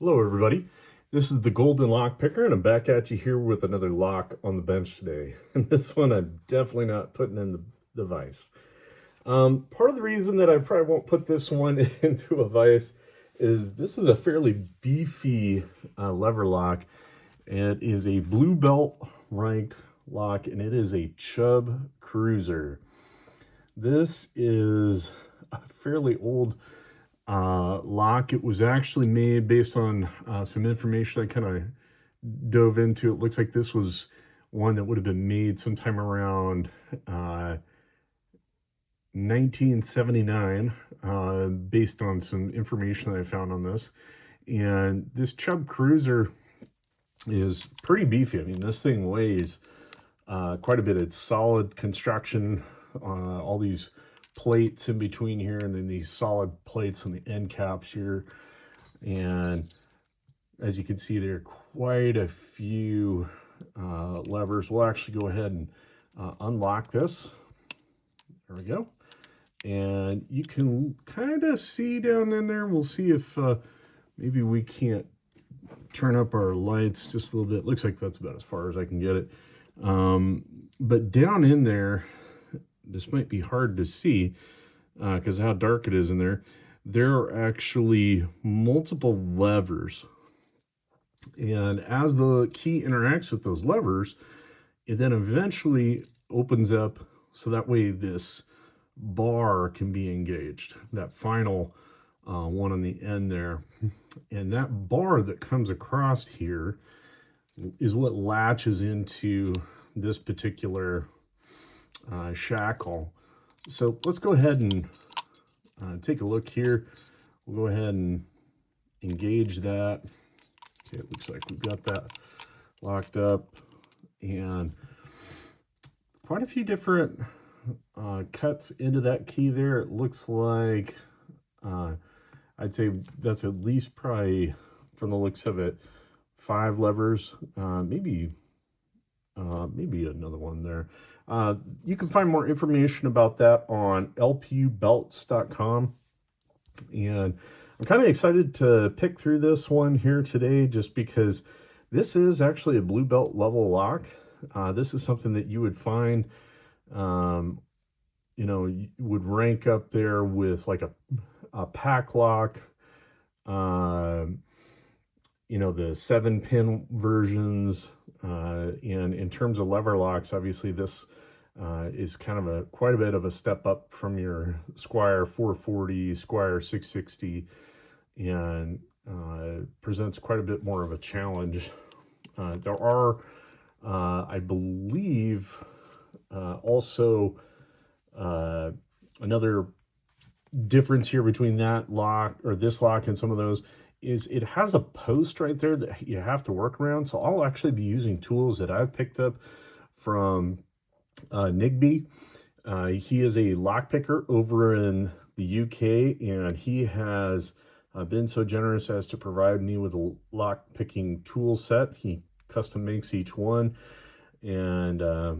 Hello everybody, this is the Golden Lock Picker and I'm back at you here with another lock on the bench today. And this one I'm definitely not putting in the vise. Part of the reason that I probably won't put this one into a vise is this is a fairly beefy lever lock. It is a blue belt ranked lock and it is a Chubb Cruiser. This is a fairly old lock. It was actually made based on some information I kind of dove into. It looks like this was one that would have been made sometime around 1979, based on some information that I found on this. And this Chubb Cruiser is pretty beefy. I mean, this thing weighs quite a bit. It's solid construction, all these plates in between here, and then these solid plates on the end caps here. And as you can see, there are quite a few levers. We'll actually go ahead and unlock this. There we go. And you can kind of see down in there. We'll see if maybe we can't turn up our lights just a little bit. Looks like that's about as far as I can get it. But down in there, this might be hard to see because how dark it is in there. There are actually multiple levers. And as the key interacts with those levers, it then eventually opens up so that way this bar can be engaged, that final one on the end there. And that bar that comes across here is what latches into this particular shackle. So let's go ahead and take a look here. We'll go ahead and engage that. Okay, it looks like we've got that locked up, and quite a few different cuts into that key there. It looks like I'd say that's at least probably, from the looks of it, 5 levers, maybe another one there. You can find more information about that on lpubelts.com. And I'm kind of excited to pick through this one here today just because this is actually a blue belt level lock. This is something that you would find, would rank up there with like a pack lock, the 7-pin versions. And in terms of lever locks, obviously this is kind of quite a bit of a step up from your Squire 440, Squire 660, and presents quite a bit more of a challenge. There are, I believe, also another difference here between that lock, or this lock, and some of those is it has a post right there that you have to work around. So I'll actually be using tools that I've picked up from Nigbee. He is a lock picker over in the UK, and he has been so generous as to provide me with a lock picking tool set. He custom makes each one, and I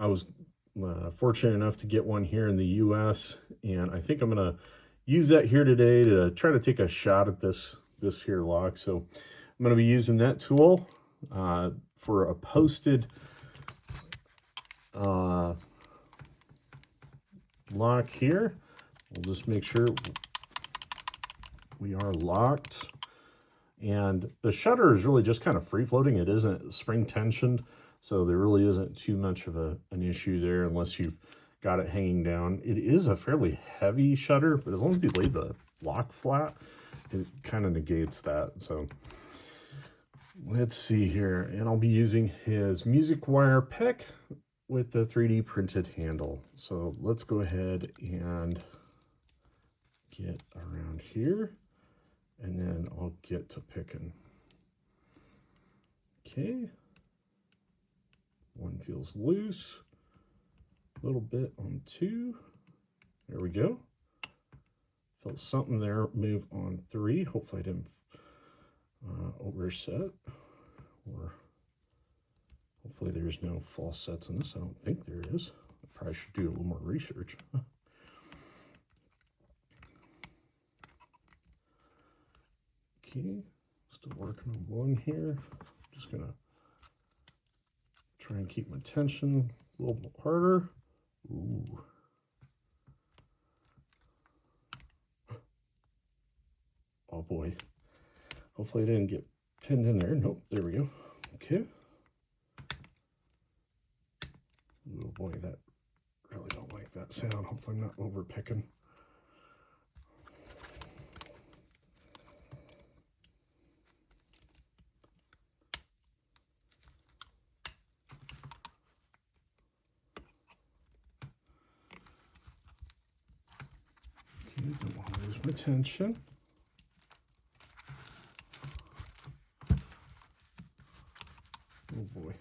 was fortunate enough to get one here in the US, and I think I'm gonna use that here today to try to take a shot at this here lock. So I'm going to be using that tool for a posted lock here. We'll just make sure we are locked. And the shutter is really just kind of free floating. It isn't spring tensioned, so there really isn't too much of an issue there unless you've got it hanging down. It is a fairly heavy shutter, but as long as you lay the lock flat, it kind of negates that. So let's see here, and I'll be using his music wire pick with the 3D printed handle. So let's go ahead and get around here, and then I'll get to picking. Okay, one feels loose, a little bit on 2. There we go. Felt something there move on 3. Hopefully I didn't overset, or hopefully there's no false sets in this. I don't think there is. I probably should do a little more research. Okay, Still working on one here. Just gonna try and keep my tension a little bit harder. Ooh. Oh boy. Hopefully I didn't get pinned in there. Nope, there we go. Okay. Oh boy, that really don't like that sound. Hopefully I'm not over picking. Okay, don't want to lose my tension. Oh boy.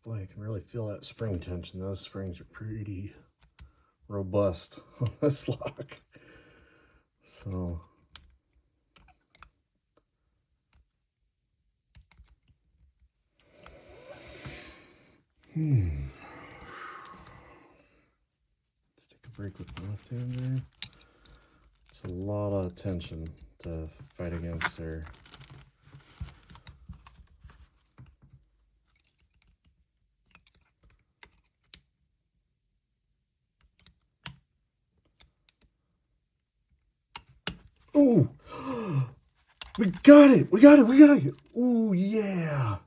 Boy, I can really feel that spring tension. Those springs are pretty robust on this lock. So let's take a break with my left hand there. It's a lot of tension to fight against there. Oh, we got it. We got it. We got it. Oh, yeah.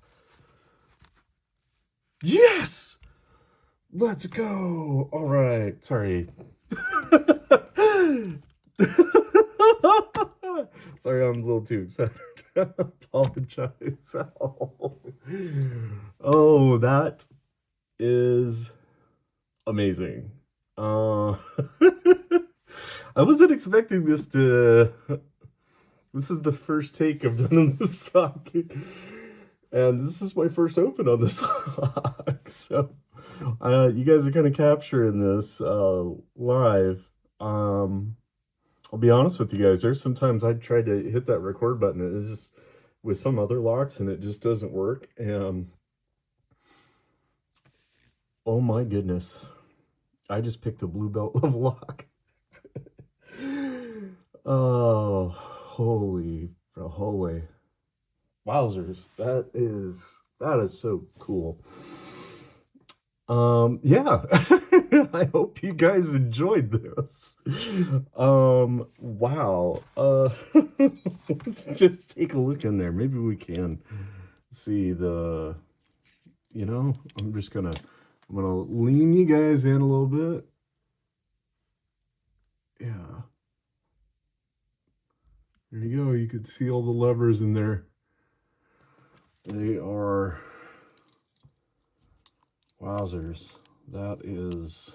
Yes. Let's go. All right. Sorry. Sorry, I'm a little too excited. Apologize. Oh, that is amazing. I wasn't expecting this to... This is the first take I've done on this lock. And this is my first open on this lock. So, you guys are kind of capturing this live. I'll be honest with you guys. There's sometimes I try to hit that record button. And it's just with some other locks and it just doesn't work. And oh my goodness. I just picked a blue belt level lock. Oh, holy. Wowzers. That is so cool. Yeah. I hope you guys enjoyed this. Wow. Let's just take a look in there. Maybe we can see the, I'm gonna lean you guys in a little bit. Yeah. There you go. You could see all the levers in there. They are wowzers. That is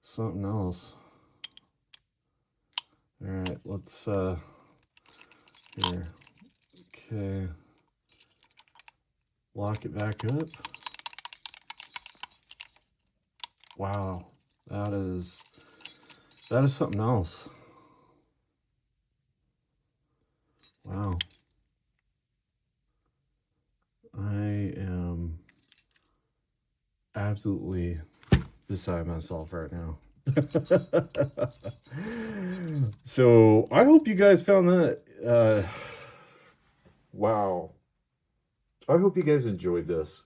something else. All right, let's here. Okay. Lock it back up. Wow. That is something else. Wow. I am absolutely beside myself right now. So I hope you guys found that. Wow. I hope you guys enjoyed this.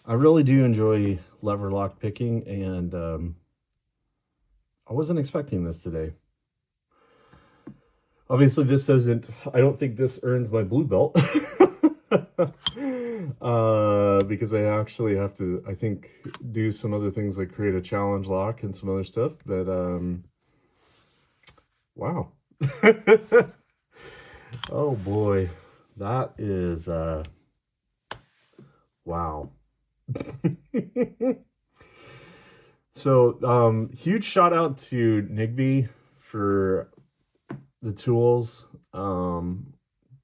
I really do enjoy lever lock picking, and I wasn't expecting this today. Obviously, this doesn't, I don't think this earns my blue belt. Because I actually have to, I think, do some other things like create a challenge lock and some other stuff. But, wow. Oh boy, that is wow. So huge shout out to Nigbee for the tools.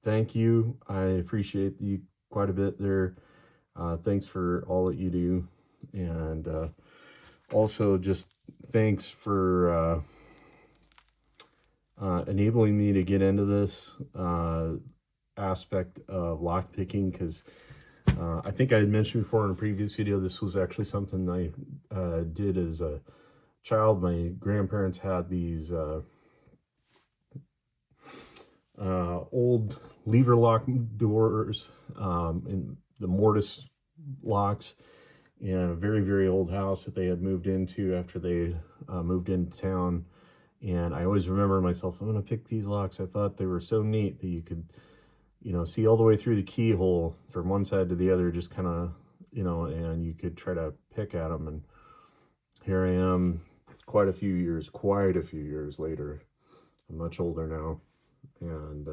Thank you. I appreciate you quite a bit there. Thanks for all that you do, and also just thanks for enabling me to get into this aspect of lock picking, because I think I had mentioned before in a previous video, this was actually something I did as a child. My grandparents had these old lever lock doors in the mortise locks in a very, very old house that they had moved into after they moved into town. And I always remember myself, I'm going to pick these locks. I thought they were so neat that you could, you know, see all the way through the keyhole from one side to the other, just kind of, you know, and you could try to pick at them. And here I am quite a few years later. I'm much older now, and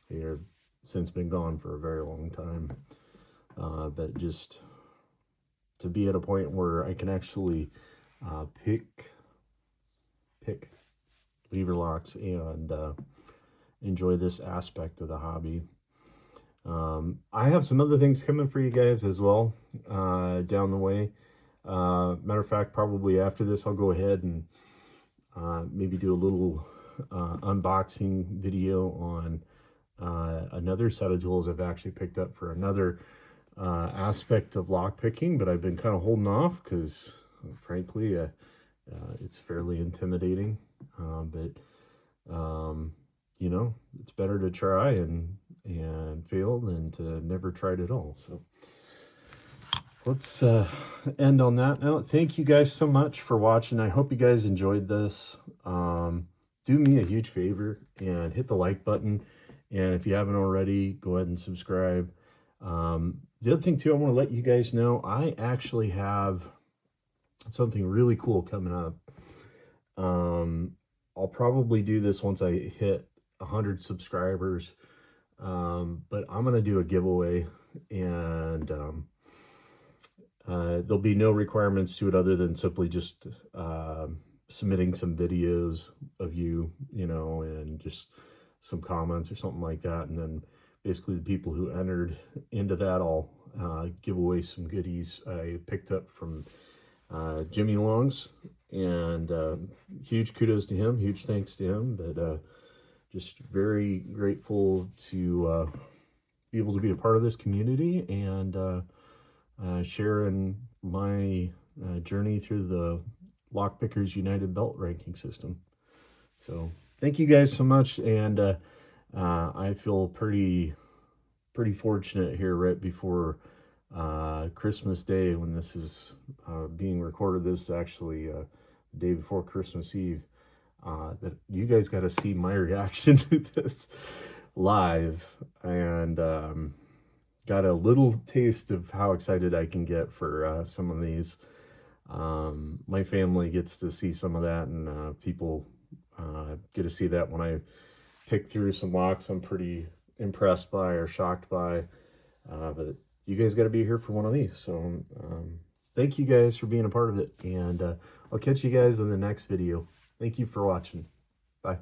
they've since been gone for a very long time. But just to be at a point where I can actually pick lever locks and enjoy this aspect of the hobby. I have some other things coming for you guys as well down the way. Matter of fact, probably after this, I'll go ahead and maybe do a little unboxing video on another set of tools I've actually picked up for another aspect of lock picking, but I've been kind of holding off because frankly it's fairly intimidating, but you know, it's better to try and fail than to never try it at all. So let's end on that note. Thank you guys so much for watching. I hope you guys enjoyed this. Do me a huge favor and hit the like button, and if you haven't already, go ahead and subscribe. The other thing too, I want to let you guys know, I actually have something really cool coming up. I'll probably do this once I hit 100 subscribers, but I'm gonna do a giveaway, and there'll be no requirements to it other than simply just submitting some videos of you know, and just some comments or something like that, and then basically the people who entered into that, I'll give away some goodies I picked up from Jimmy Long's, and huge kudos to him, huge thanks to him. But just very grateful to be able to be a part of this community and sharing my journey through the Lockpickers United Belt ranking system. So thank you guys so much, and I feel pretty fortunate here right before Christmas Day, when this is being recorded. This is actually the day before Christmas Eve, that you guys got to see my reaction to this live, and got a little taste of how excited I can get for some of these. My family gets to see some of that, and people get to see that when I pick through some locks I'm pretty impressed by or shocked by. But you guys got to be here for one of these. So thank you guys for being a part of it, and I'll catch you guys in the next video. Thank you for watching. Bye.